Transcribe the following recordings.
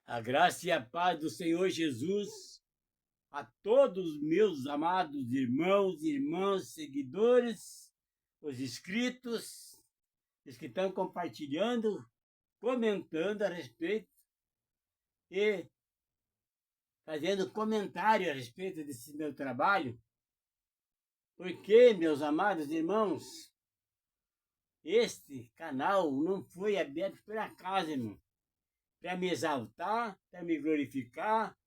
A graça e a paz do Senhor Jesus a todos os meus amados irmãos e irmãs, seguidores, os inscritos, os que estão compartilhando, comentando a respeito e fazendo comentário a respeito desse meu trabalho. Porque, meus amados irmãos, este canal não foi aberto por acaso, irmão, para me exaltar, para me glorificar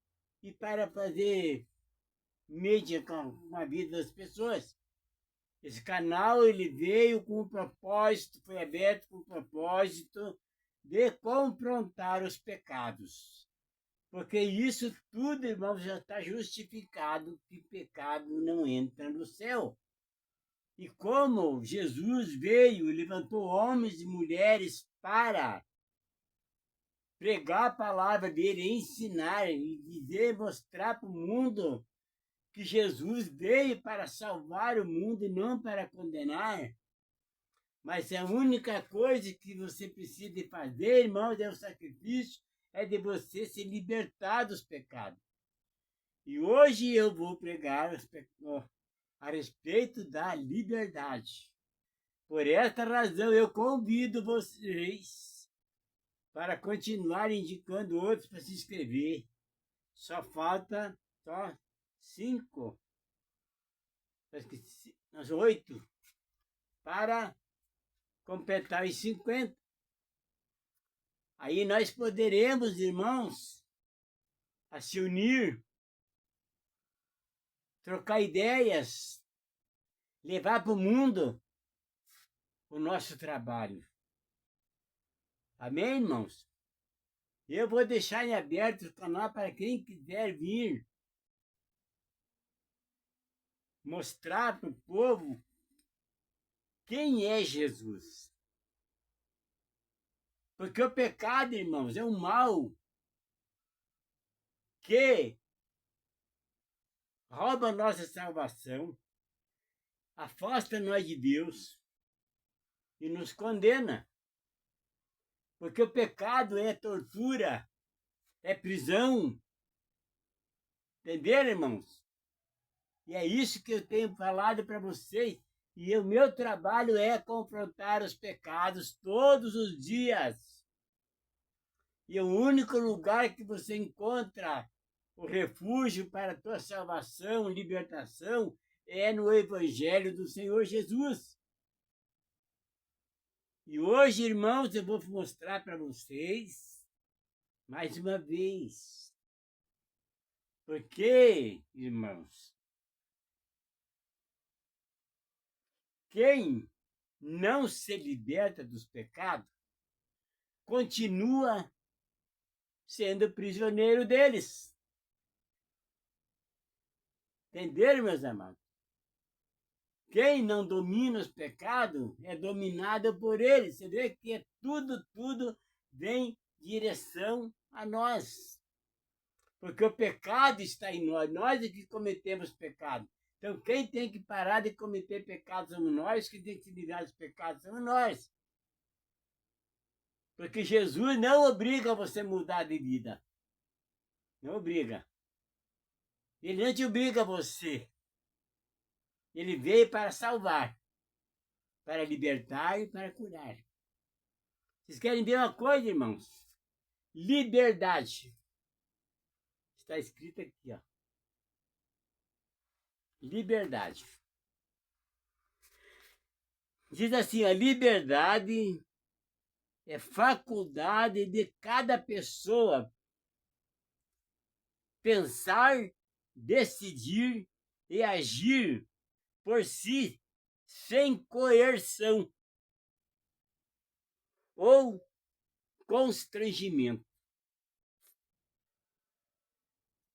e para fazer mídia com a vida das pessoas. Esse canal ele veio com o propósito, foi aberto com o propósito de confrontar os pecados. Porque isso tudo, irmãos, já está justificado que pecado não entra no céu. E como Jesus veio e levantou homens e mulheres para pregar a palavra dele, ensinar e dizer, mostrar para o mundo que Jesus veio para salvar o mundo e não para condenar. Mas a única coisa que você precisa fazer, irmãos, é o sacrifício, é de você se libertar dos pecados. E hoje eu vou pregar a respeito da liberdade. Por esta razão, eu convido vocês para continuar indicando outros para se inscrever. Só 5, nós 8, para completar os 50. Aí nós poderemos, irmãos, a se unir, trocar ideias, levar para o mundo o nosso trabalho. Amém, irmãos? Eu vou deixar em aberto o canal para quem quiser vir mostrar para o povo quem é Jesus. Porque o pecado, irmãos, é um mal que rouba a nossa salvação, afasta nós de Deus e nos condena. Porque o pecado é tortura, é prisão. Entenderam, irmãos? E é isso que eu tenho falado para vocês. E o meu trabalho é confrontar os pecados todos os dias. E o único lugar que você encontra o refúgio para a tua salvação, libertação, é no Evangelho do Senhor Jesus. E hoje, irmãos, eu vou mostrar para vocês, mais uma vez, porque, irmãos, quem não se liberta dos pecados continua sendo prisioneiro deles. Entenderam, meus amados? Quem não domina os pecados é dominado por eles. Você vê que tudo vem em direção a nós. Porque o pecado está em nós. Nós é que cometemos pecado. Então, quem tem que parar de cometer pecados somos nós, quem tem que se livrar dos pecados somos nós. Porque Jesus não obriga você a mudar de vida. Não obriga. Ele não te obriga a você. Ele veio para salvar, para libertar e para curar. Vocês querem ver uma coisa, irmãos? Liberdade. Está escrito aqui, ó. Liberdade. Diz assim, a liberdade é faculdade de cada pessoa pensar, decidir e agir por si sem coerção ou constrangimento.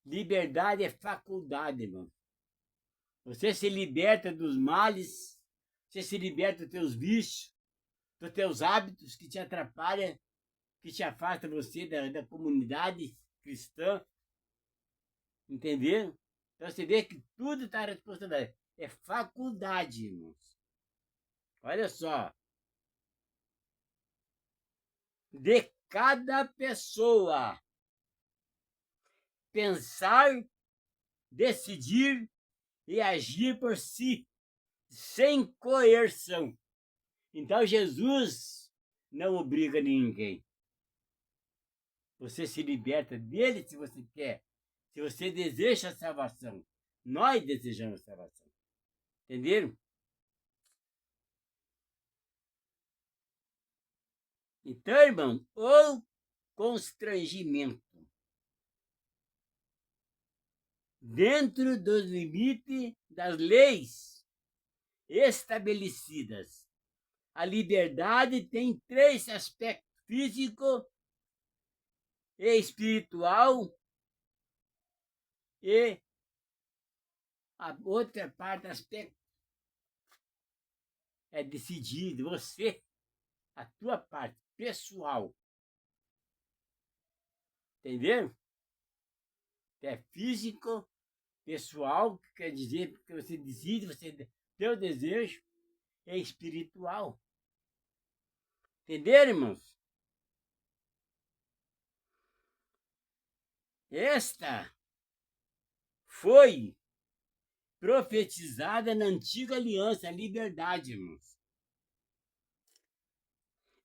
Liberdade é faculdade, irmão. Você se liberta dos males, você se liberta dos teus vícios, dos teus hábitos que te atrapalham, que te afastam você da comunidade cristã. Entenderam? Então você vê que tudo está à responsabilidade. É faculdade, irmãos. Olha só. De cada pessoa pensar, decidir e agir por si, sem coerção. Então Jesus não obriga ninguém. Você se liberta dele se você quer, se você deseja a salvação. Nós desejamos a salvação. Entenderam? Então, irmão, o constrangimento dentro dos limites das leis estabelecidas. A liberdade tem 3 aspectos: físico, e espiritual, e a outra parte, aspecto, é decidir você, a tua parte pessoal. Entenderam? É físico, pessoal, que quer dizer que você decide, teu desejo é espiritual. Entenderam, irmãos? Esta foi profetizada na antiga aliança, a liberdade, irmãos,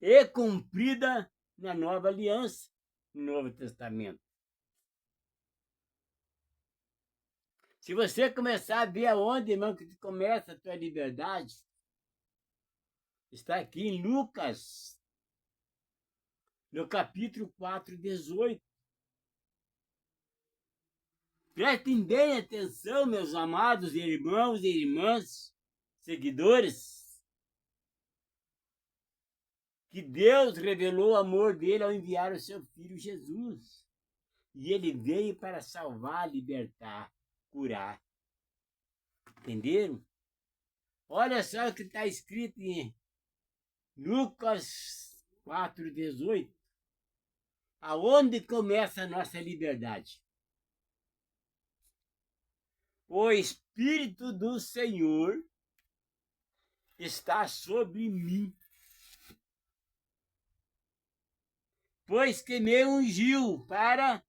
e cumprida na nova aliança, no Novo Testamento. Se você começar a ver aonde, irmão, que começa a tua liberdade, está aqui em Lucas, no capítulo 4, 18. Prestem bem atenção, meus amados irmãos e irmãs, seguidores, que Deus revelou o amor dele ao enviar o seu Filho Jesus. E ele veio para salvar, libertar, curar. Entenderam? Olha só o que está escrito em Lucas 4, 18. Aonde começa a nossa liberdade? O Espírito do Senhor está sobre mim, pois que me ungiu para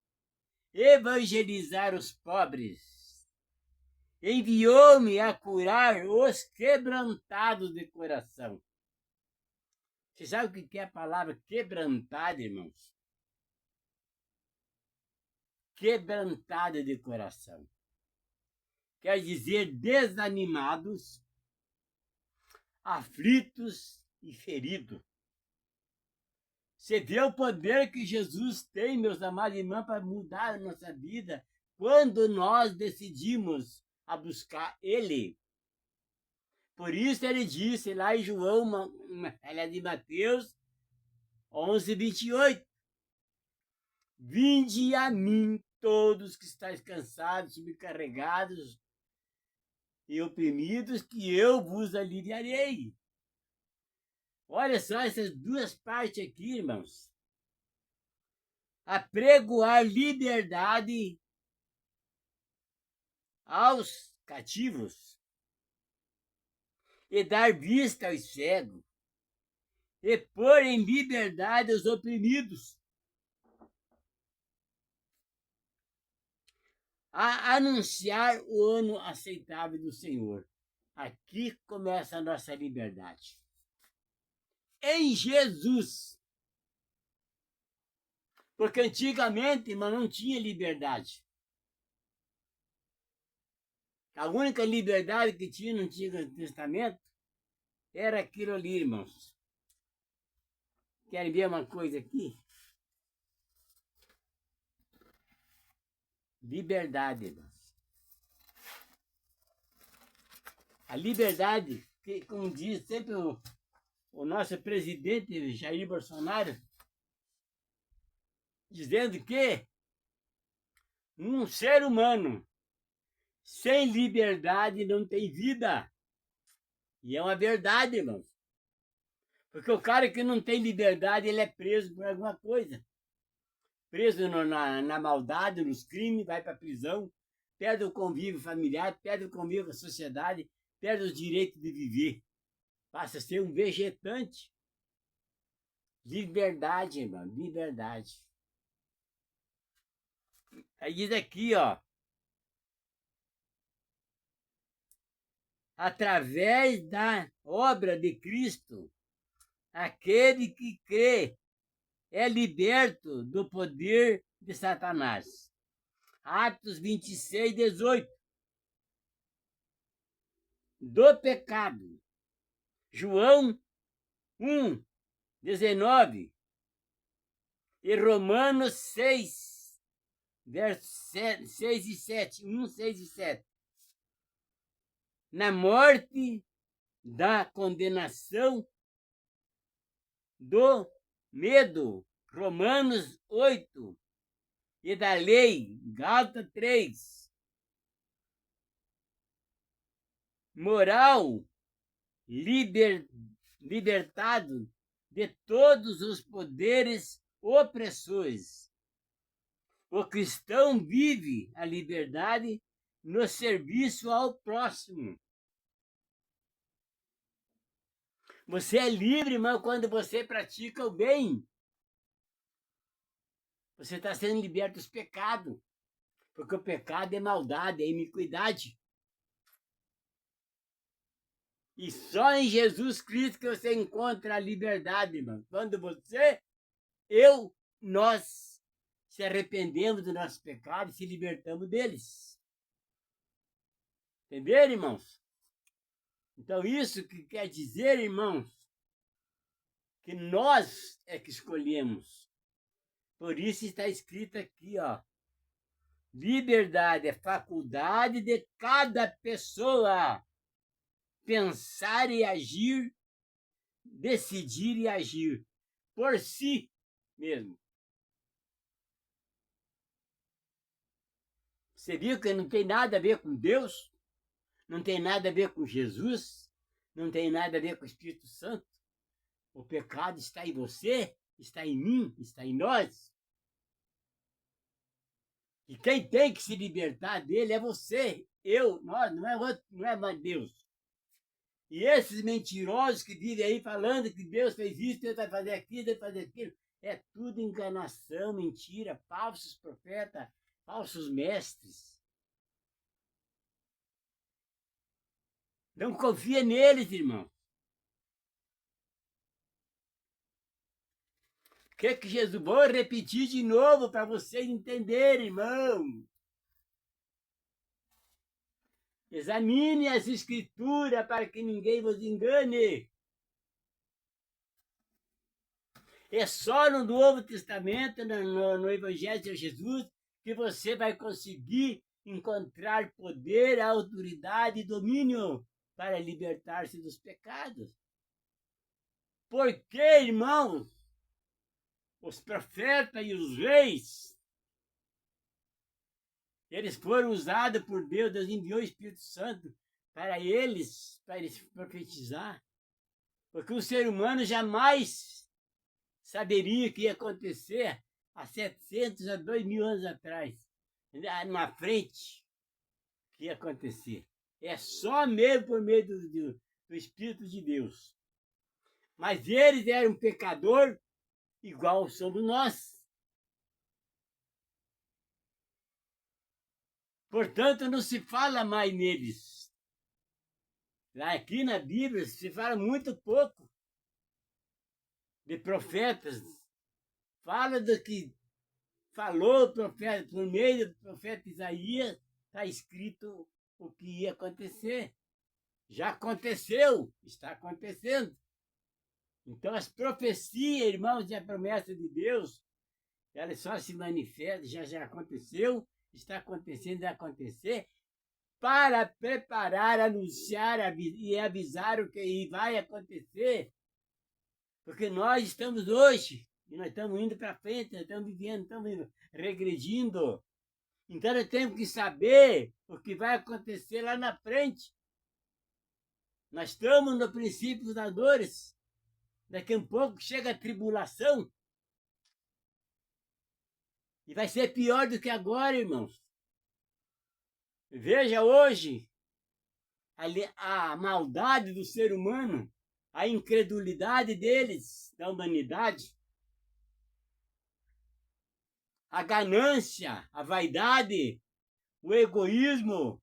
evangelizar os pobres. Enviou-me a curar os quebrantados de coração. Você sabe o que é a palavra quebrantado, irmãos? Quebrantado de coração. Quer dizer desanimados, aflitos e feridos. Você vê o poder que Jesus tem, meus amados irmãos, para mudar a nossa vida quando nós decidimos a buscar Ele. Por isso ele disse lá em João, ela de Mateus 11, 28. Vinde a mim todos que estáis cansados, sobrecarregados e oprimidos, que eu vos aliviarei. Olha só essas duas partes aqui, irmãos. Apregoar liberdade aos cativos e dar vista aos cegos e pôr em liberdade os oprimidos. A anunciar o ano aceitável do Senhor. Aqui começa a nossa liberdade. Em Jesus. Porque antigamente, irmão, não tinha liberdade. A única liberdade que tinha no Antigo Testamento era aquilo ali, irmãos. Querem ver uma coisa aqui? Liberdade, irmãos. A liberdade, que, como diz sempre o nosso presidente Jair Bolsonaro, dizendo que um ser humano sem liberdade não tem vida. E é uma verdade, irmãos. Porque o cara que não tem liberdade, ele é preso por alguma coisa. Preso na maldade, nos crimes, vai para a prisão, perde o convívio familiar, perde o convívio com a sociedade, perde os direitos de viver. Passa a ser um vegetante. Liberdade, irmão, liberdade. Aí diz aqui, ó. Através da obra de Cristo, aquele que crê é liberto do poder de Satanás. Atos 26, 18. Do pecado. João 1, 19. E Romanos 6, versos 6 e 7. 1, 6 e 7. Na morte da condenação do medo. Romanos 8. E da lei. Gálatas 3. Moral. Libertado de todos os poderes opressores. O cristão vive a liberdade no serviço ao próximo. Você é livre, irmão, quando você pratica o bem. Você está sendo liberto dos pecados. Porque o pecado é maldade, é iniquidade. E só em Jesus Cristo que você encontra a liberdade, irmão. Quando nós se arrependemos dos nossos pecados e se libertamos deles. Entenderam, irmãos? Então, isso que quer dizer, irmãos, que nós é que escolhemos. Por isso está escrito aqui, ó. Liberdade é faculdade de cada pessoa pensar e agir, decidir e agir por si mesmo. Você viu que não tem nada a ver com Deus? Não tem nada a ver com Jesus? Não tem nada a ver com o Espírito Santo? O pecado está em você, está em mim, está em nós. E quem tem que se libertar dele é você, eu, nós, não é outro, não é mais Deus. E esses mentirosos que vivem aí falando que Deus fez isso, Deus vai fazer aquilo, Deus vai fazer aquilo, é tudo enganação, mentira, falsos profetas, falsos mestres. Não confia neles, irmão. O que Jesus... Vou repetir de novo para vocês entenderem, irmão. Examine as escrituras para que ninguém vos engane. É só no Novo Testamento, no Evangelho de Jesus, que você vai conseguir encontrar poder, autoridade e domínio para libertar-se dos pecados. Porque, irmãos, os profetas e os reis, eles foram usados por Deus, Deus enviou o Espírito Santo para eles profetizar. Porque o ser humano jamais saberia o que ia acontecer há 700 a 2.000 anos atrás, na frente, que ia acontecer. É só mesmo por meio do Espírito de Deus. Mas eles eram pecadores igual somos nós. Portanto, não se fala mais neles. Aqui na Bíblia se fala muito pouco de profetas. Fala do que falou o profeta, por meio do profeta Isaías, está escrito o que ia acontecer. Já aconteceu, está acontecendo. Então, as profecias, irmãos, e a promessa de Deus, elas só se manifestam, já aconteceu, está acontecendo, vai acontecer, para preparar, anunciar e avisar o que vai acontecer. Porque nós estamos hoje, e nós estamos indo para frente, nós estamos vivendo, estamos regredindo. Então, nós temos que saber o que vai acontecer lá na frente. Nós estamos no princípio das dores. Daqui a pouco chega a tribulação. E vai ser pior do que agora, irmãos. Veja hoje a maldade do ser humano, a incredulidade deles, da humanidade. a ganância, a vaidade, o egoísmo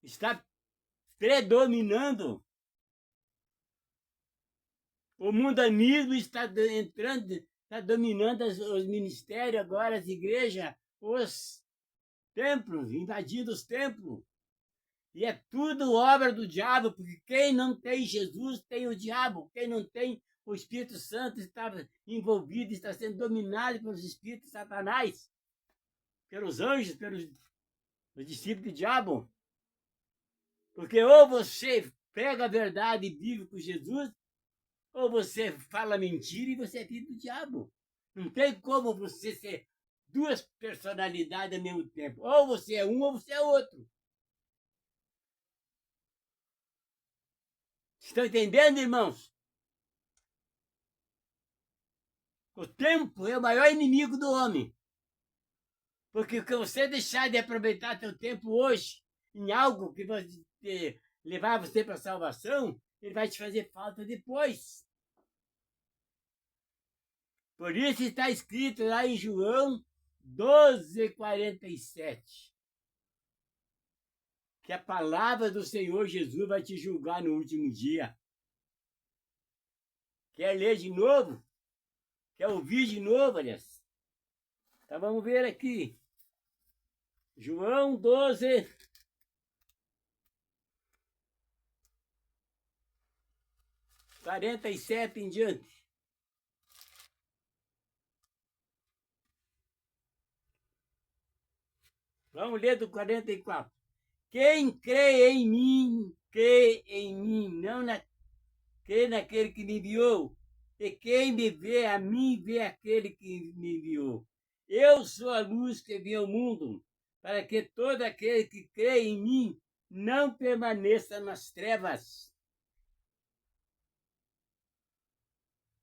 está predominando. O mundanismo está entrando, está dominando os ministérios agora, as igrejas, os templos, invadindo os templos. E é tudo obra do diabo, porque quem não tem Jesus tem o diabo. Quem não tem o Espírito Santo está envolvido, está sendo dominado pelos espíritos de Satanás, pelos anjos, pelos discípulos do diabo. Porque ou você prega a verdade e vive com Jesus, ou você fala mentira e você é filho do diabo. Não tem como você ser duas personalidades ao mesmo tempo. Ou você é um ou você é outro. Estão entendendo, irmãos? O tempo é o maior inimigo do homem. Porque se você deixar de aproveitar seu tempo hoje em algo que vai levar você para a salvação, ele vai te fazer falta depois. Por isso está escrito lá em João 12:47, que a palavra do Senhor Jesus vai te julgar no último dia. Quer ler de novo? Quer ouvir de novo, aliás? Então vamos ver aqui. João 12, 47 em diante. Vamos ler do 44. Quem crê em mim, não crê naquele que me enviou. E quem me vê a mim, vê aquele que me enviou. Eu sou a luz que vem ao mundo, para que todo aquele que crê em mim não permaneça nas trevas.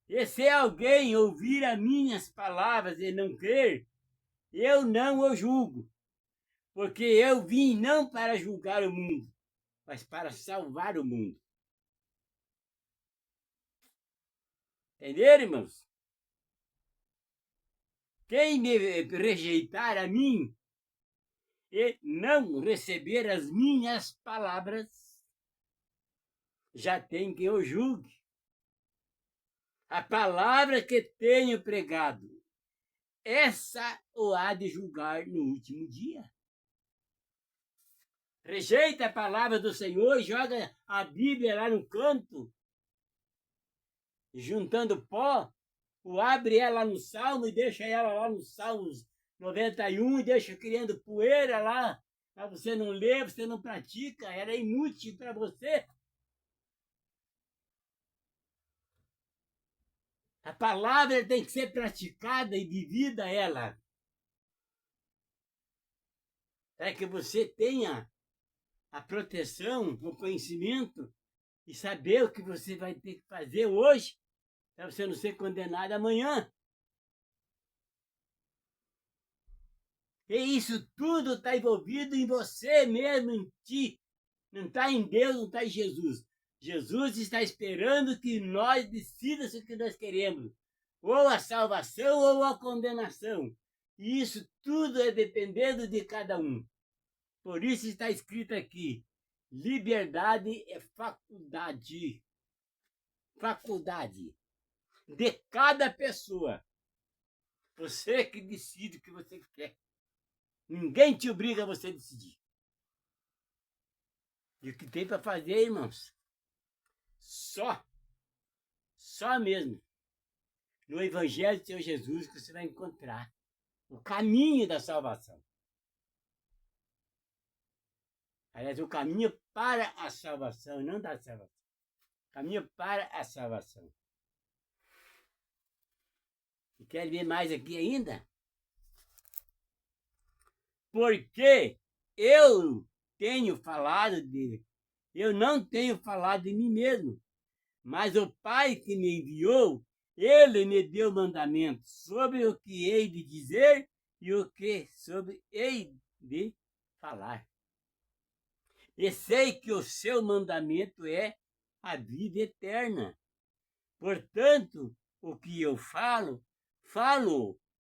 E se alguém ouvir as minhas palavras e não crer, eu não o julgo, porque eu vim não para julgar o mundo, mas para salvar o mundo. Entenderam, irmãos? Quem me rejeitar a mim e não receber as minhas palavras, já tem quem o julgue. A palavra que tenho pregado, essa o há de julgar no último dia. Rejeita a palavra do Senhor, joga a Bíblia lá no canto, juntando pó, ou abre ela no Salmo e deixa ela lá no Salmos 91 e deixa criando poeira lá, para você não ler, você não pratica, ela é inútil para você. A palavra tem que ser praticada e vivida ela, para que você tenha a proteção, o conhecimento e saber o que você vai ter que fazer hoje, para você não ser condenado amanhã. E isso tudo está envolvido em você mesmo, em ti. Não está em Deus, não está em Jesus. Jesus está esperando que nós decidamos o que nós queremos. Ou a salvação ou a condenação. E isso tudo é dependendo de cada um. Por isso está escrito aqui, liberdade é faculdade. Faculdade de cada pessoa. Você que decide o que você quer. Ninguém te obriga a você decidir. E o que tem para fazer, irmãos? Só mesmo no Evangelho do Senhor Jesus que você vai encontrar o caminho da salvação. Aliás, o caminho para a salvação, não da salvação. O caminho para a salvação. E quer ver mais aqui ainda? Porque eu não tenho falado de mim mesmo, mas o Pai que me enviou, ele me deu mandamentos sobre o que hei de dizer e o que sobre hei de falar. E sei que o seu mandamento é a vida eterna. Portanto, o que eu falo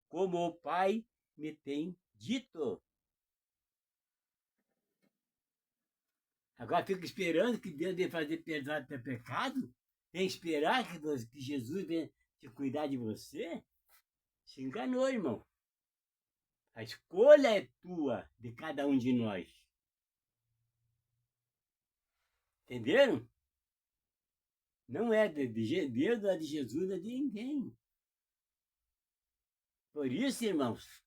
como o Pai me tem dito. Agora fica esperando que Deus venha fazer perdão do teu pecado? Tem que esperar que Jesus venha te cuidar de você? Se enganou, irmão. A escolha é tua, de cada um de nós. Entenderam? Não é de Deus, não é de Jesus, não é de ninguém. Por isso, irmãos,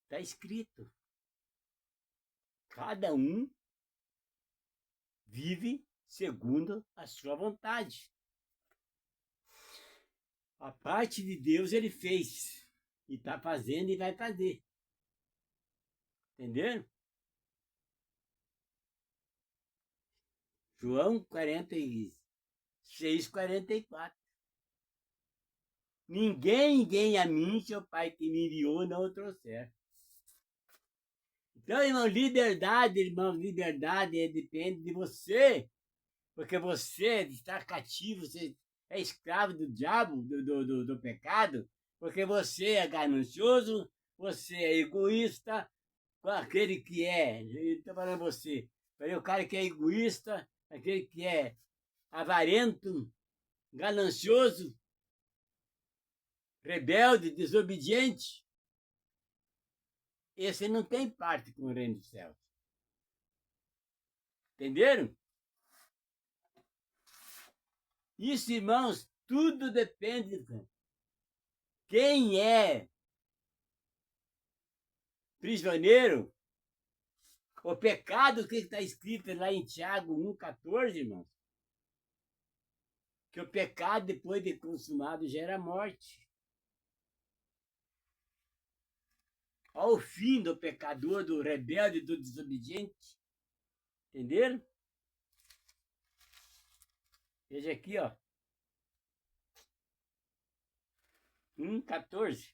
está escrito. Cada um vive segundo a sua vontade. A parte de Deus ele fez. E está fazendo e vai fazer. Entenderam? João 46, 44. Ninguém vem a mim se o Pai que me enviou não o trouxer. Então, irmão, liberdade depende de você. Porque você está cativo, você é escravo do diabo, do pecado, porque você é ganancioso, você é egoísta, aquele que é, estou falando você, o cara que é egoísta, aquele que é avarento, ganancioso, rebelde, desobediente, esse não tem parte com o reino dos céus. Entenderam? Isso, irmãos, tudo depende. Quem é prisioneiro, o pecado que está escrito lá em Tiago 1,14, irmãos, que o pecado, depois de consumado, gera morte. Ao fim do pecador, do rebelde, do desobediente. Entenderam? Veja aqui, ó. 1,14.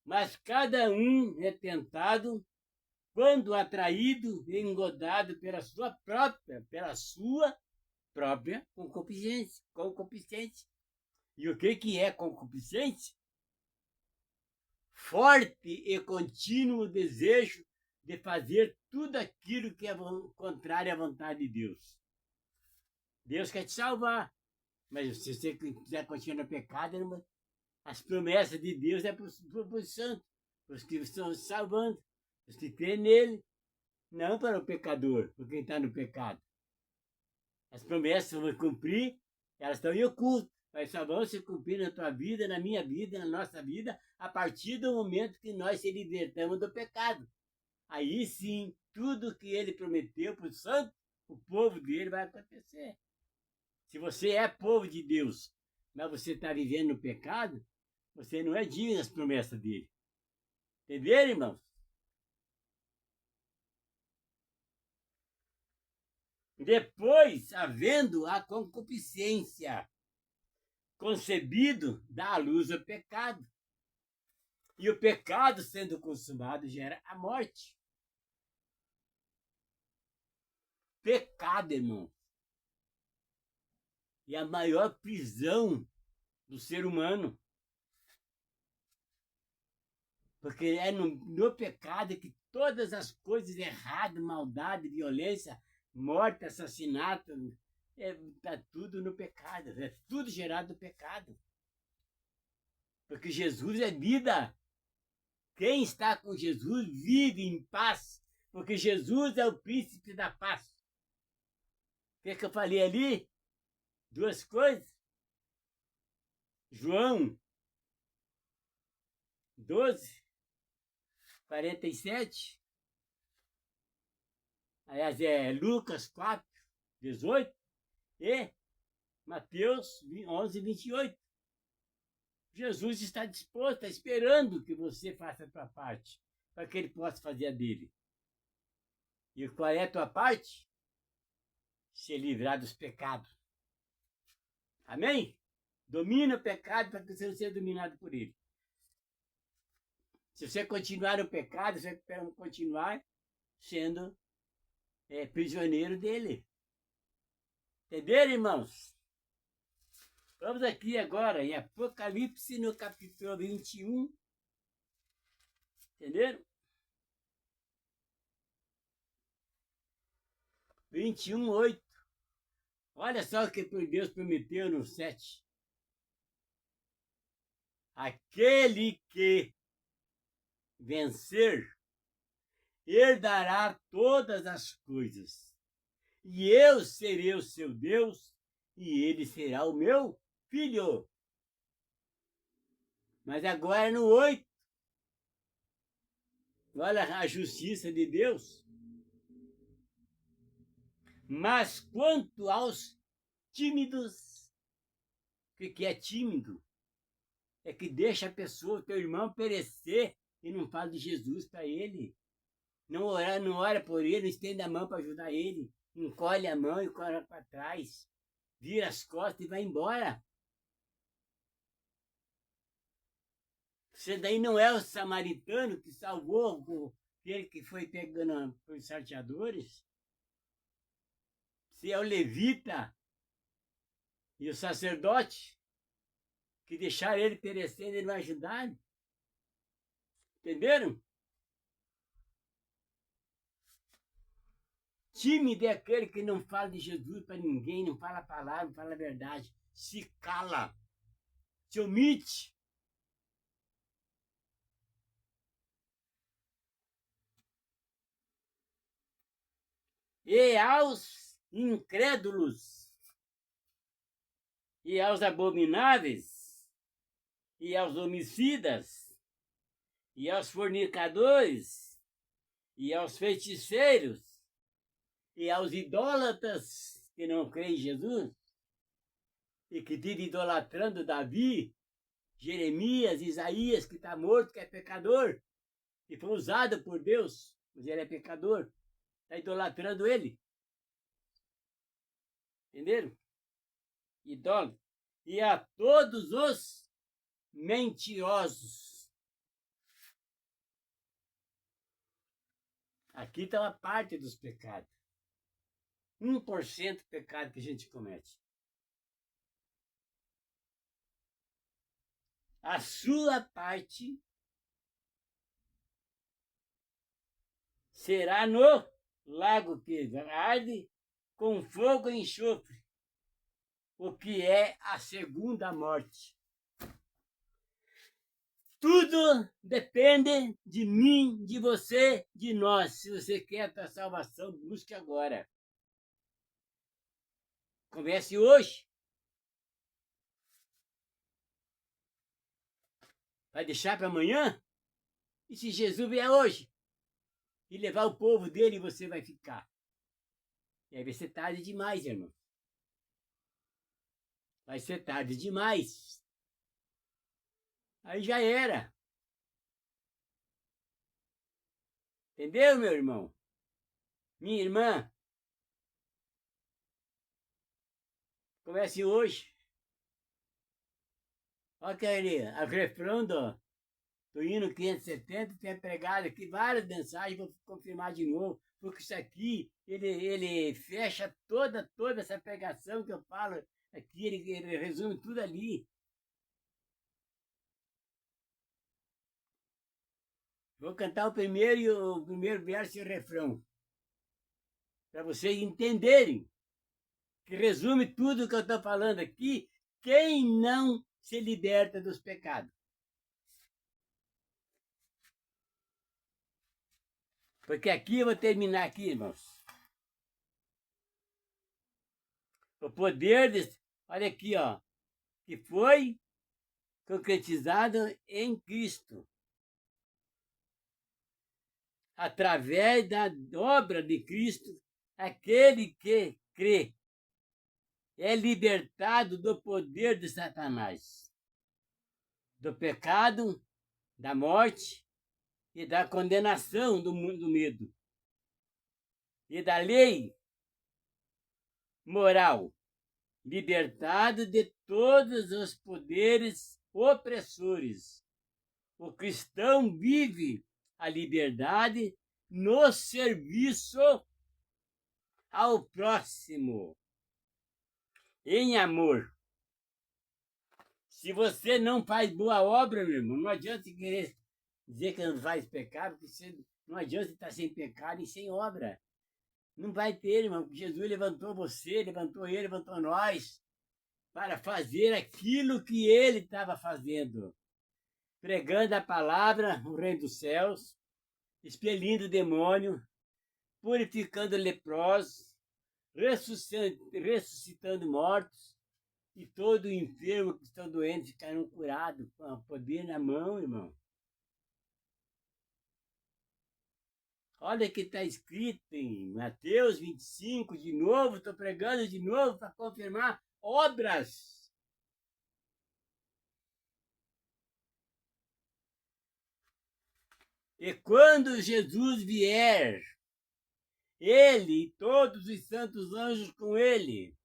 Mas cada um é tentado quando atraído e engodado pela sua própria concupiscência. E o que é concupiscência? Forte e contínuo desejo de fazer tudo aquilo que é contrário à vontade de Deus. Deus quer te salvar, mas se você quiser continuar no pecado, as promessas de Deus é para os santos, para os que estão se salvando, para os que creem nele, não para o pecador, para quem está no pecado. As promessas vão cumprir, elas estão em oculto, mas só vão se cumprir na tua vida, na minha vida, na nossa vida, a partir do momento que nós se libertamos do pecado. Aí sim, tudo que ele prometeu para os santos, o povo dele vai acontecer. Se você é povo de Deus, mas você está vivendo no pecado, você não é digno das promessas dele. Entenderam, irmãos? Depois, havendo a concupiscência, concebido, dá à luz o pecado. E o pecado, sendo consumado, gera a morte. Pecado, irmão. E a maior prisão do ser humano. Porque é no pecado que todas as coisas erradas, maldade, violência, morte, assassinato, está tudo no pecado. É tudo gerado do pecado. Porque Jesus é vida. Quem está com Jesus vive em paz. Porque Jesus é o príncipe da paz. O que eu falei ali? Duas coisas. João 12, 47. Aliás, é Lucas 4, 18. E Mateus 11, 28. Jesus está disposto, está esperando que você faça a tua parte, para que ele possa fazer a dele. E qual é a tua parte? Se livrar dos pecados. Amém? Domina o pecado para que você não seja dominado por ele. Se você continuar no pecado, você vai continuar sendo prisioneiro dele. Entenderam, irmãos? Vamos aqui agora em Apocalipse, no capítulo 21. Entenderam? 21:8. Olha só o que Deus prometeu no 7. Aquele que vencer herdará todas as coisas, e eu serei o seu Deus, e ele será o meu filho. Mas agora no 8, olha a justiça de Deus. Mas quanto aos tímidos, o que é tímido? É que deixa a pessoa, teu irmão, perecer e não fala de Jesus para ele. Não ora por ele, não estende a mão para ajudar ele. Encolhe a mão e corre para trás. Vira as costas e vai embora. Você daí não é o samaritano que salvou aquele que foi pegando por salteadores? Você é o levita e o sacerdote que deixaram ele perecer e ele vai ajudar? Entenderam? Tímido é aquele que não fala de Jesus para ninguém, não fala a palavra, não fala a verdade. Se cala, se omite. E aos incrédulos, e aos abomináveis, e aos homicidas, e aos fornicadores, e aos feiticeiros, e aos idólatras que não creem em Jesus, e que vivem idolatrando Davi, Jeremias, Isaías, que está morto, que é pecador, e foi usado por Deus, mas ele é pecador, está idolatrando ele. Entenderam? Idólatra. E a todos os mentirosos. Aqui está uma parte dos pecados. 1% do pecado que a gente comete. A sua parte será no lago que arde com fogo e enxofre, o que é a segunda morte. Tudo depende de mim, de você, de nós. Se você quer a tua salvação, busque agora. Comece hoje. Vai deixar para amanhã? E se Jesus vier hoje e levar o povo dele, você vai ficar? E aí vai ser tarde demais, irmão. Vai ser tarde demais. Aí já era. Entendeu, meu irmão? Minha irmã? Comece hoje. Olha o refrão do hino 570, tem pregado aqui várias mensagens, vou confirmar de novo, porque isso aqui, ele fecha toda essa pregação que eu falo aqui, ele resume tudo ali. Vou cantar o primeiro verso e o refrão, para vocês entenderem, que resume tudo que eu estou falando aqui, quem não se liberta dos pecados. Porque aqui eu vou terminar aqui, irmãos. O poder olha aqui, ó, que foi concretizado em Cristo, através da obra de Cristo, aquele que crê é libertado do poder de Satanás, do pecado, da morte e da condenação do medo, e da lei moral, libertado de todos os poderes opressores. O cristão vive a liberdade no serviço ao próximo, em amor. Se você não faz boa obra, meu irmão, não adianta querer dizer que não faz pecado, porque você, não adianta estar sem pecado e sem obra. Não vai ter, irmão, porque Jesus levantou você, levantou ele, levantou nós, para fazer aquilo que ele estava fazendo. Pregando a palavra, o reino dos céus, expelindo o demônio, purificando leprosos, ressuscitando mortos, e todo enfermo que estão doentes ficaram curados, com o poder na mão, irmão. Olha que está escrito em Mateus 25, de novo, estou pregando de novo para confirmar obras. E quando Jesus vier, ele e todos os santos anjos com ele,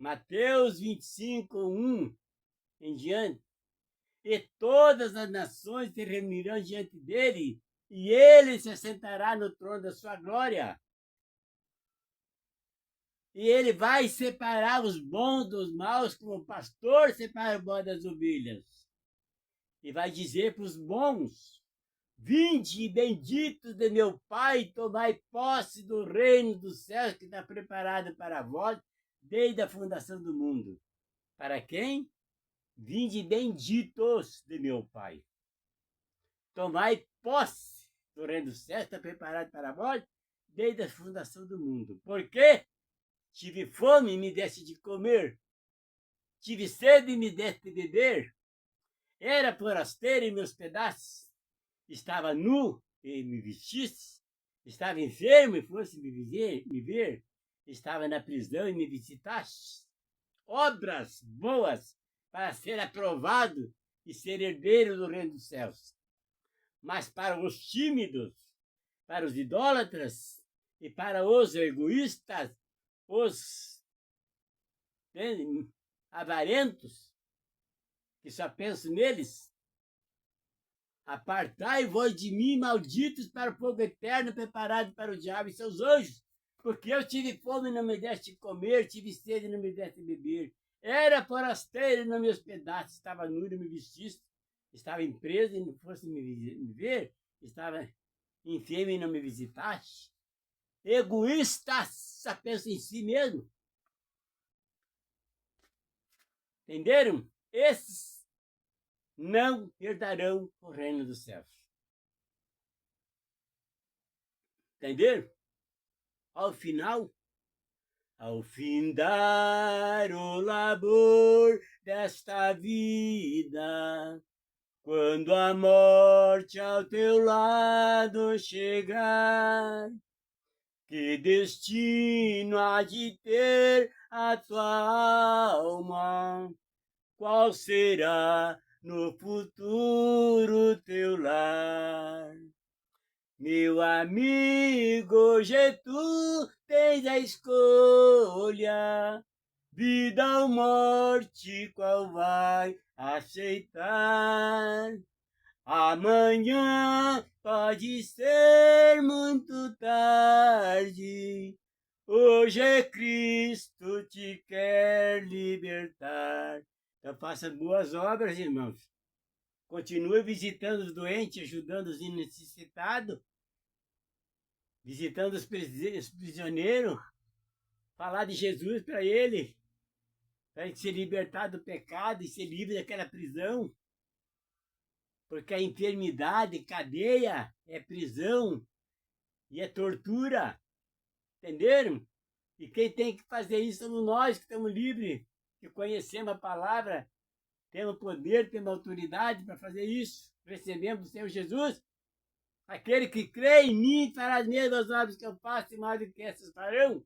Mateus 25, 1 em diante, e todas as nações se reunirão diante dele, e ele se assentará no trono da sua glória. E ele vai separar os bons dos maus, como o pastor separa o bom das ovelhas. E vai dizer para os bons: vinde, benditos de meu Pai, tomai posse do reino dos céus que está preparado para vós desde a fundação do mundo. Para quem? Vinde, benditos de meu Pai. Tomai posse do reino dos céus que está preparado para vós desde a fundação do mundo. Por quê? Tive fome e me deste de comer. Tive sede e me deste de beber. Era forasteiro e me hospedastes. Estava nu e me vestistes. Estava enfermo e fosse me ver. Estava na prisão e me visitastes. Obras boas para ser aprovado e ser herdeiro do reino dos céus. Mas para os tímidos, para os idólatras e para os egoístas, os avarentos, que só pensam neles, apartai-vos de mim, malditos, para o fogo eterno preparado para o diabo e seus anjos, porque eu tive fome e não me deste comer, tive sede e não me deste beber, era forasteiro e não me hospedaste, estava nu e não me vestiste, estava em preso e não fosse me ver, estava enfermo e não me visitaste. Egoísta, só pensa em si mesmo. Entenderam? Esses não herdarão o reino dos céus. Entenderam? Ao findar o labor desta vida, quando a morte ao teu lado chegar, que destino há de ter a tua alma? Qual será no futuro teu lar? Meu amigo, hoje tu tens a escolha, vida ou morte, qual vai aceitar? Amanhã pode ser muito tarde, hoje Cristo te quer libertar. Então faça boas obras, irmãos. Continue visitando os doentes, ajudando os necessitados, visitando os prisioneiros, falar de Jesus para ele se libertar do pecado e ser livre daquela prisão. Porque a enfermidade, cadeia, é prisão e é tortura. Entenderam? E quem tem que fazer isso somos nós que estamos livres, que conhecemos a palavra, temos poder, temos autoridade para fazer isso. Recebemos do Senhor Jesus. Aquele que crê em mim fará as mesmas obras que eu faço e mais do que essas farão.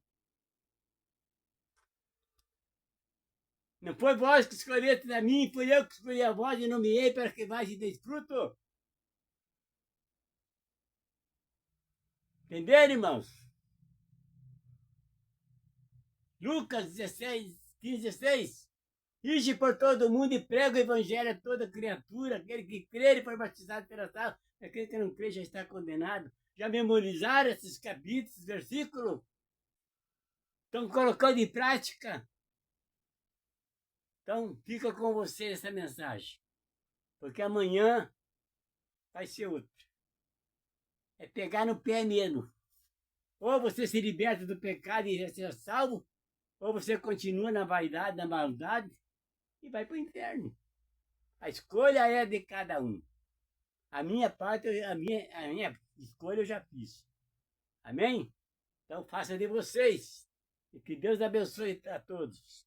Não foi vós que escolheste a mim, fui eu que escolhi a vós e nomeei para que mais e deis fruto. Entenderam, irmãos? Lucas 16, 15, 16. Ide por todo mundo e prega o evangelho a toda criatura. Aquele que crer e for batizado terá salvo. Aquele que não crê já está condenado. Já memorizaram esses capítulos, esses versículos? Estão colocando em prática? Então, fica com você essa mensagem, porque amanhã vai ser outro. É pegar no pé mesmo. Ou você se liberta do pecado e ser salvo, ou você continua na vaidade, na maldade e vai para o inferno. A escolha é de cada um. A minha parte, a minha escolha eu já fiz. Amém? Então faça de vocês. E que Deus abençoe a todos.